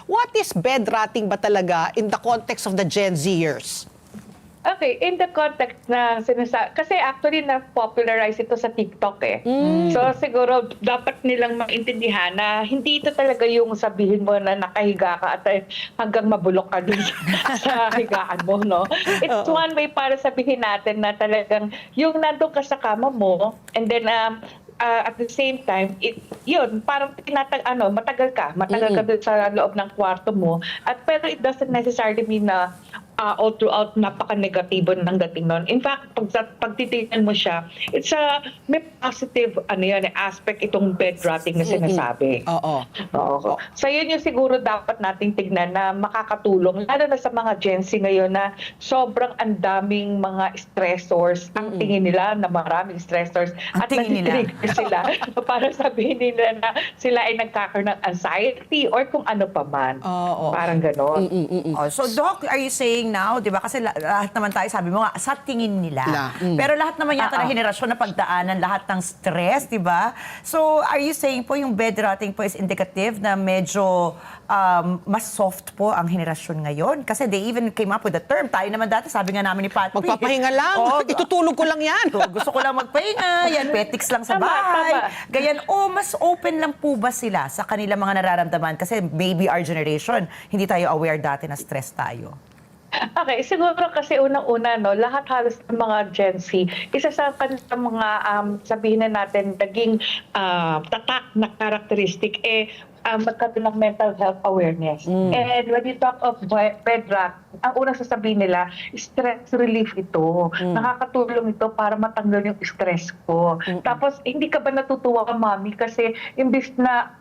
What is bed rotting ba talaga in the context of the Gen Zers? Okay, in the context na kasi actually na-popularize ito sa TikTok eh. So siguro dapat nilang maintindihan na hindi ito talaga yung sabihin mo na nakahiga ka at hanggang mabulok ka dun sa higaan mo, no? It's one way para sabihin natin na talagang yung nandun ka sa kama mo and then at the same time, yun, parang matagal ka dun sa loob ng kwarto mo. Pero it doesn't necessarily mean na all throughout napaka-negatibo ng dating nun. In fact, pag titignan mo siya, may positive aspect itong bed rotting na sinasabi. Oo. So yun yung siguro dapat nating tignan na makakatulong, lalo na sa mga Gen Z ngayon na sobrang andaming mga stressors. Ang tingin nila na maraming stressors at natitrigger sila para sabihin nila na sila ay nagkakaroon ng anxiety or kung ano pa man. Parang gano'n. So Doc, are you saying now, di ba? Kasi lahat naman tayo, sabi mo nga, sa tingin nila. Pero lahat naman yata na henerasyon na pagdaanan, lahat ng stress, di ba? So, are you saying po yung bed rotting po is indicative na medyo mas soft po ang henerasyon ngayon? Kasi they even came up with the term. Tayo naman dati, sabi nga namin ni Pat. Magpapahinga lang. Itutulog ko lang yan. Gusto ko lang magpahinga. Yan, petics lang sa bahay. Ganyan. Mas open lang po ba sila sa kanilang mga nararamdaman? Kasi maybe our generation, hindi tayo aware dati na stress tayo. Okay, siguro kasi unang-una, no, lahat halos ng mga Gen Z, isa sa kanilang mga sabihin na natin, naging tatak na characteristic, magkaroon ng mental health awareness. And when you talk of bed rot, ang unang sasabihin nila, stress relief ito. Nakakatulong ito para matanggal yung stress ko. Tapos, hindi ka ba natutuwa ka, mami? Kasi imbis na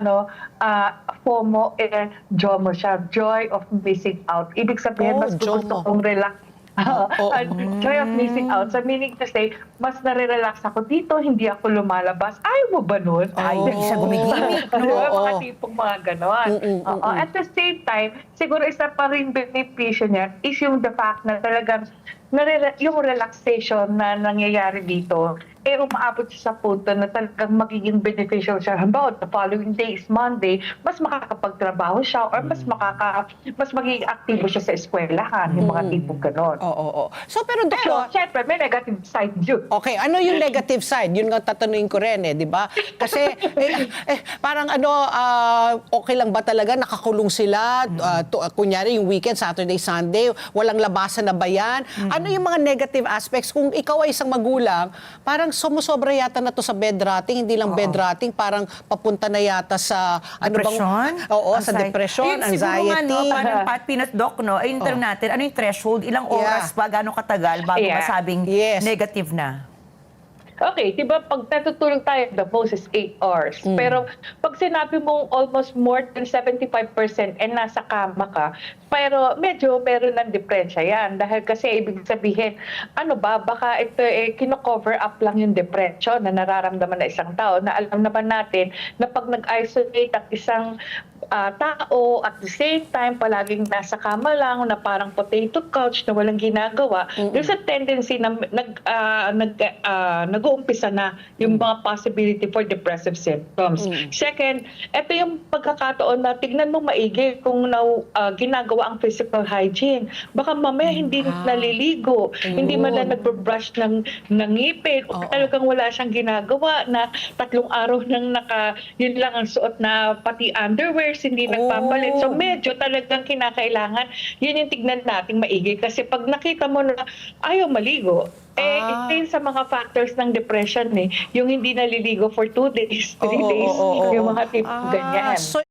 FOMO, JOMO siya, joy of missing out. Ibig sabihin, mas gusto kong relax. Joy of missing out. So meaning to say, mas nare-relax ako dito, hindi ako lumalabas. Ayaw mo ba nun? Hindi siya gumigimik. Mga tipong mga ganon. At the same time, siguro isa pa rin benepisyo niya is yung the fact na talagang yung relaxation na nangyayari dito, umaabot siya sa punto na talagang magiging beneficial siya. Halimbawa, the following day is Monday, mas makakapagtrabaho siya or mas magiging aktibo siya sa eskwelahan, yung mga tipong ganon. So, pero syempre, may negative side yun. Okay, ano yung negative side? Yun nga tatanungin ko rin di ba? Kasi parang okay lang ba talaga nakakulong sila? Kunyari yung weekend, Saturday, Sunday, walang labasan na ba yan? Ano yung mga negative aspects? Kung ikaw ay isang magulang, parang sumusobra yata na to sa bed rotting, hindi lang bed rotting, parang papunta na yata sa depression? Sa depression, anxiety. Siguro nga, parang Pat Pinat Doc, yung tanong natin, ano yung threshold? Ilang oras ba, gano'ng katagal bago masabing negative na? Okay, di ba pag natutulog tayo, the most is 8 hours. Pero pag sinabi mong almost more than 75% nasa kama ka, pero medyo meron ng depresya yan. Dahil kasi ibig sabihin, baka ito kino-cover up lang yung depression na nararamdaman na isang tao. Na alam naman natin na pag nag-isolate ang isang tao at the same time palaging nasa kama lang na parang potato couch na walang ginagawa, there's a tendency na nag-uumpisa na yung mga possibility for depressive symptoms. Second, ito yung pagkakataon na tignan mo maigi kung ginagawa ang physical hygiene. Baka mamaya hindi naliligo, hindi man lang nagbe-brush ng ngipin, o talagang wala siyang ginagawa na 3 araw nang yun lang ang suot na pati underwear, hindi nagpapalit. So medyo talagang kinakailangan, yun yung tignan natin maigi. Kasi pag nakita mo na ayaw maligo, ito yun sa mga factors ng depression yung hindi naliligo for 2 days, 3 days, yung mga tipo ganyan. So